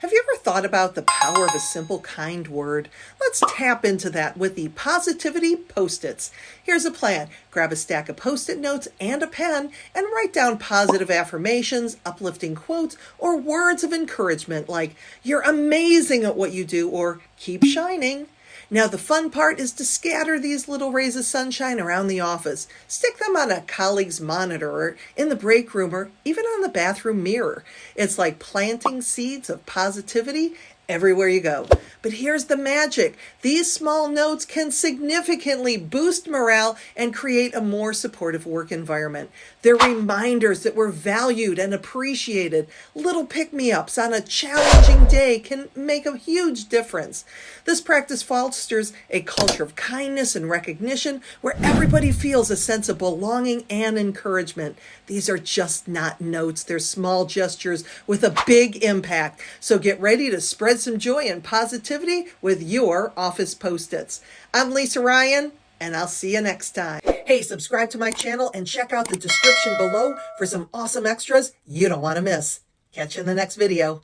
Have you ever thought about the power of a simple, kind word? Let's tap into that with the Positivity Post-its. Here's a plan. Grab a stack of Post-it notes and a pen and write down positive affirmations, uplifting quotes, or words of encouragement like, "You're amazing at what you do," or "Keep shining." Now, the fun part is to scatter these little rays of sunshine around the office. Stick them on a colleague's monitor or in the break room or even on the bathroom mirror. It's like planting seeds of positivity everywhere you go. But here's the magic. These small notes can significantly boost morale and create a more supportive work environment. They're reminders that we're valued and appreciated. Little pick-me-ups on a challenging day can make a huge difference. This practice fosters a culture of kindness and recognition where everybody feels a sense of belonging and encouragement. These are just not notes. They're small gestures with a big impact. So get ready to spread some joy and positivity with your office Post-its. I'm Lisa Ryan, and I'll see you next time. Hey, subscribe to my channel and check out the description below for some awesome extras you don't want to miss. Catch you in the next video.